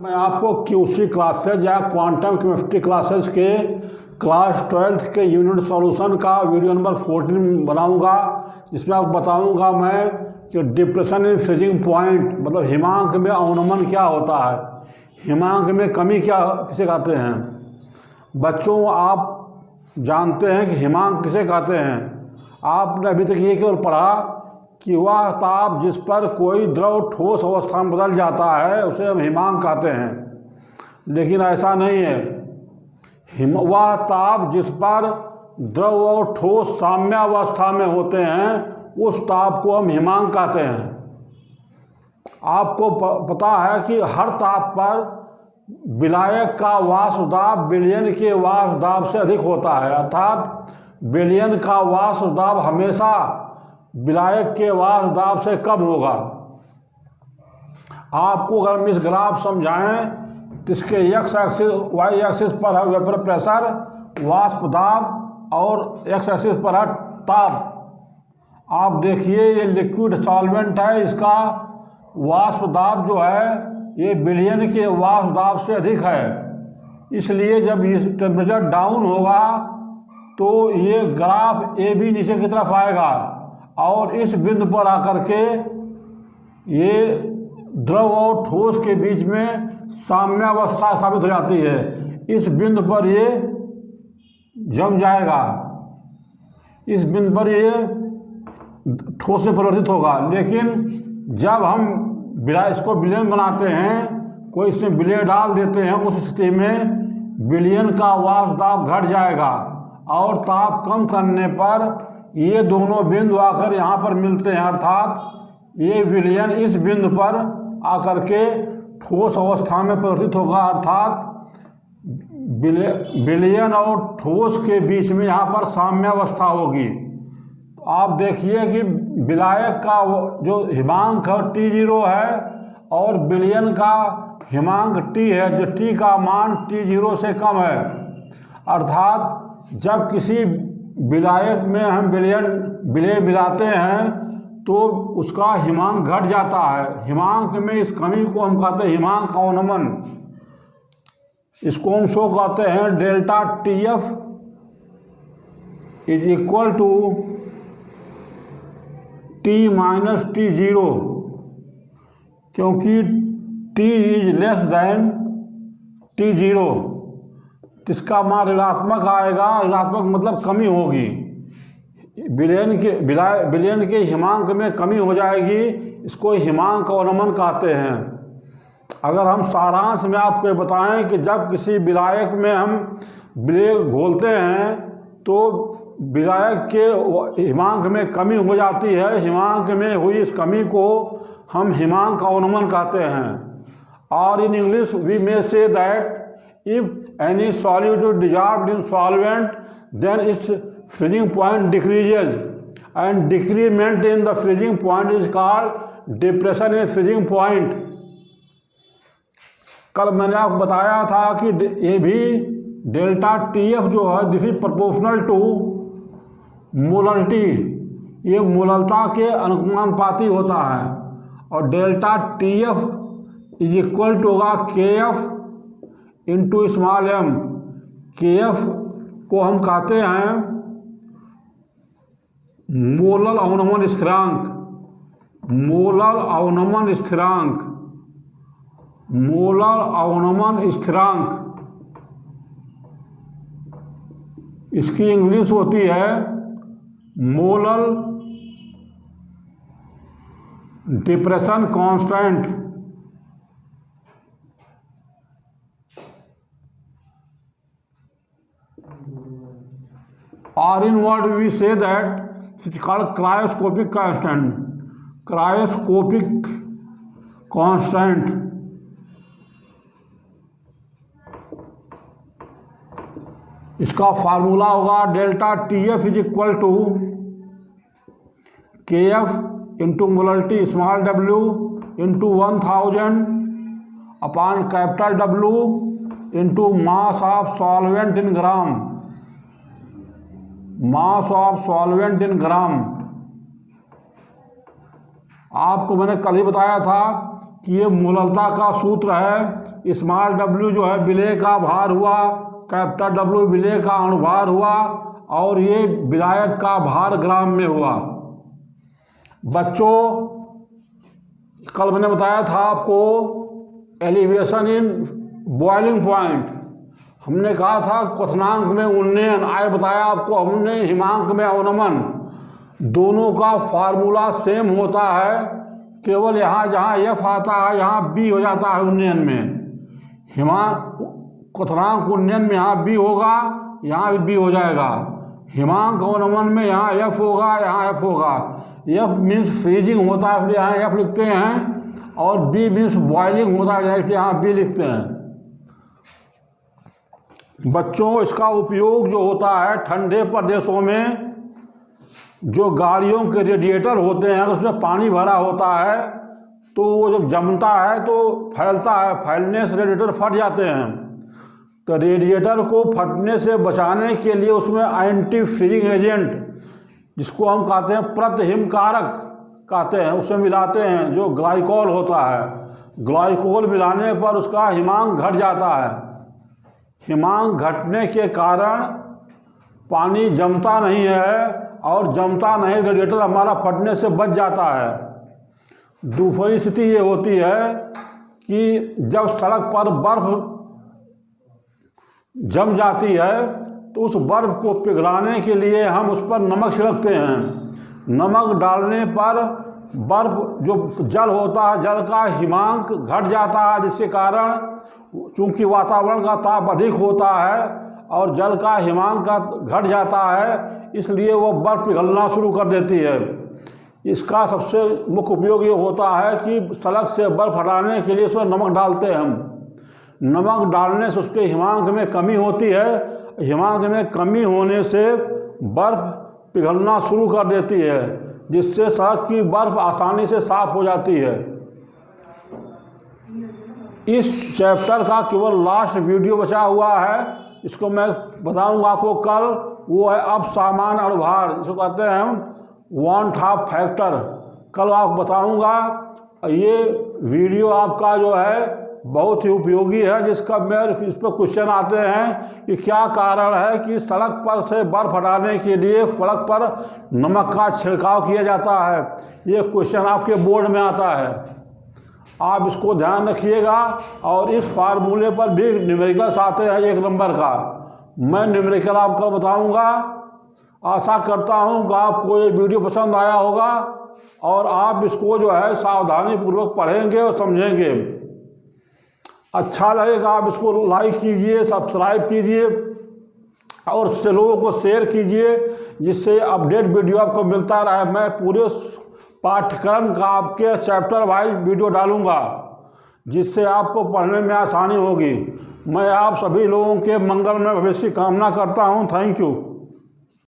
मैं आपको QC classes या क्वांटम केमिस्ट्री क्लासेस के क्लास 12th के यूनिट सॉल्यूशन का वीडियो नंबर 14 बनाऊंगा, जिसमें आपको बताऊंगा मैं कि डिप्रेशन इन फ्रीजिंग पॉइंट मतलब हिमांक में अवनमन क्या होता है, हिमांक में कमी क्या किसे कहते हैं। बच्चों, आप जानते हैं कि हिमांक किसे कहते हैं। आपने अभी तक ये केवल पढ़ा कि वह ताप जिस पर कोई द्रव ठोस अवस्था में बदल जाता है उसे हम हिमांक कहते हैं, लेकिन ऐसा नहीं है। वह ताप जिस पर द्रव और ठोस साम्यावस्था में होते हैं उस ताप को हम हिमांक कहते हैं। आपको पता है कि हर ताप पर विलायक का वाष्प दाब विलयन के वाष्प दाब से अधिक होता है, अर्थात विलयन का वाष्प दाब हमेशा विलायक के वाष्प दाब से कम होगा। आपको अगर हम इस ग्राफ समझाएं तो इसके एक्स एक्सिस वाई एक्सिस पर है वेपर प्रेशर वाष्प दाब और एक्स एक्सिस पर है ताप। आप देखिए ये लिक्विड सॉल्वेंट है, इसका वाष्प दाब जो है ये विलयन के वाष्प दाब से अधिक है, इसलिए जब ये टेम्परेचर डाउन होगा तो ये ग्राफ ए बी नीचे की तरफ आएगा और इस बिंदु पर आकर के ये द्रव और ठोस के बीच में साम्यावस्था स्थापित हो जाती है। इस बिंदु पर ये जम जाएगा, इस बिंदु पर ये ठोस में परिवर्तित होगा। लेकिन जब हम इसको विलयन बनाते हैं, कोई इसमें विलय डाल देते हैं, उस स्थिति में विलयन का वाष्प दाब घट जाएगा और ताप कम करने पर ये दोनों बिंदु आकर यहाँ पर मिलते हैं, अर्थात ये विलयन इस बिंदु पर आकर के ठोस अवस्था में परिवर्तित होगा, अर्थात विलयन और ठोस के बीच में यहाँ पर साम्यावस्था होगी। तो आप देखिए कि विलायक का जो हिमांक T0 है और विलयन का हिमांक T है, जो T का मान T0 से कम है, अर्थात जब किसी विलायक में हम विलय मिलाते हैं तो उसका हिमांक घट जाता है। हिमांक में इस कमी को हम कहते हैं हिमांक अवनमन। इसको हम शो कहते हैं delta TF is equal to T minus T0, क्योंकि T is less than T0, इसका मान ऋणात्मक आएगा। ऋणात्मक मतलब कमी होगी, विलयन के हिमांक में कमी हो जाएगी, इसको हिमांक अवनमन कहते हैं। अगर हम सारांश में आपको बताएं कि जब किसी विलायक में हम विलय घोलते हैं तो विलायक के हिमांक में कमी हो जाती है, हिमांक में हुई इस कमी को हम हिमांक अवनमन कहते हैं। और in English we may say that if any solute is dissolved in solvent, then its freezing point decreases, and decrement in the freezing point is called depression in freezing point. कल मैंने आपको बताया था कि ये भी डेल्टा TF जो है this is proportional to molarity, ये मोलरता के अनुपाती होता है, और delta TF is equal to होगा KF into small m। KF को हम कहते हैं मोलर अवनमन स्थिरांक, मोलर अवनमन स्थिरांक, मोलर अवनमन स्थिरांक। इसकी इंग्लिश होती है molar depression constant. Or in what we say that it's called cryoscopic constant, cryoscopic constant। इसका फार्मूला होगा delta TF is equal to KF into molarity small w into 1000 upon capital W into mass of solvent in gram, mass of solvent in gram. आपको मैंने कल ही बताया था कि ये मूललता का सूत्र है। स्मॉल w जो है विलेय का भार हुआ, कैपिटल W विलेय का अणुभार हुआ, और ये विलायक का भार ग्राम में हुआ। बच्चों, कल मैंने बताया था आपको एलिवेशन इन बॉइलिंग पॉइंट, हमने कहा था क्वथनांक में उन्नयन, आए बताया आपको हमने हिमांक में अवनमन। दोनों का फार्मूला सेम होता है, केवल यहाँ जहाँ F आता है यहाँ B हो जाता है उन्नयन में। क्वथनांक उन्नयन में यहाँ B होगा, यहाँ भी B हो जाएगा। हिमांक अवनमन में यहाँ F होगा, यहाँ F होगा। F मीन्स फ्रीजिंग होता है, इसलिए यहाँ F लिखते हैं, और B मीन्स बॉइलिंग होता है, इसलिए यहाँ B लिखते हैं। बच्चों, इसका उपयोग जो होता है ठंडे प्रदेशों में, जो गाड़ियों के रेडिएटर होते हैं उसमें पानी भरा होता है, तो वो जब जमता है तो फैलता है, फैलने से रेडिएटर फट जाते हैं। तो रेडिएटर को फटने से बचाने के लिए उसमें एंटी फ्रीजिंग एजेंट, जिसको हम कहते हैं प्रतिहिमकारक कहते हैं, उसमें मिलाते हैं, जो ग्लाइकोल होता है। ग्लाइकोल मिलाने पर उसका हिमांक घट जाता है। हिमांक घटने के कारण पानी जमता नहीं है, और जमता नहीं, रेडिएटर हमारा फटने से बच जाता है। दूसरी स्थिति ये होती है कि जब सड़क पर बर्फ जम जाती है तो उस बर्फ को पिघलाने के लिए हम उस पर नमक छिड़कते हैं। नमक डालने पर बर्फ जो जल होता है, जल का हिमांक घट जाता है, जिसके कारण चूँकि वातावरण का ताप अधिक होता है और जल का हिमांक घट जाता है, इसलिए वो बर्फ पिघलना शुरू कर देती है। इसका सबसे मुख्य उपयोग ये होता है कि सड़क से बर्फ हटाने के लिए उसमें नमक डालते हैं हम। नमक डालने से उसके हिमांक में कमी होती है, हिमांक में कमी होने से बर्फ पिघलना शुरू कर देती है, जिससे सड़क की बर्फ आसानी से साफ हो जाती है। इस चैप्टर का केवल लास्ट वीडियो बचा हुआ है, इसको मैं बताऊंगा आपको कल। वो है अब सामान्य अणुभार, जिसको कहते हैं हम 1/2 फैक्टर, कल आपको बताऊंगा। ये वीडियो आपका जो है बहुत ही उपयोगी है, जिसका इस पर क्वेश्चन आते हैं कि क्या कारण है कि सड़क पर से बर्फ हटाने के लिए सड़क पर नमक का छिड़काव किया जाता है। ये क्वेश्चन आपके बोर्ड में आता है, आप इसको ध्यान रखिएगा। और इस फार्मूले पर भी न्यूमेरिकल्स आते हैं 1 नंबर का, मैं न्यूमेरिकल आपको बताऊंगा। आशा करता हूं कि आपको ये वीडियो पसंद आया होगा और आप इसको जो है सावधानी पूर्वक पढ़ेंगे और समझेंगे। अच्छा लगेगा आप इसको लाइक कीजिए, सब्सक्राइब कीजिए और लोगों को शेयर कीजिए, जिससे अपडेट वीडियो आपको मिलता रहे। मैं पूरे पाठ्यक्रम का आपके चैप्टर वाइज वीडियो डालूंगा, जिससे आपको पढ़ने में आसानी होगी। मैं आप सभी लोगों के मंगल में भविष्य की कामना करता हूं। Thank you.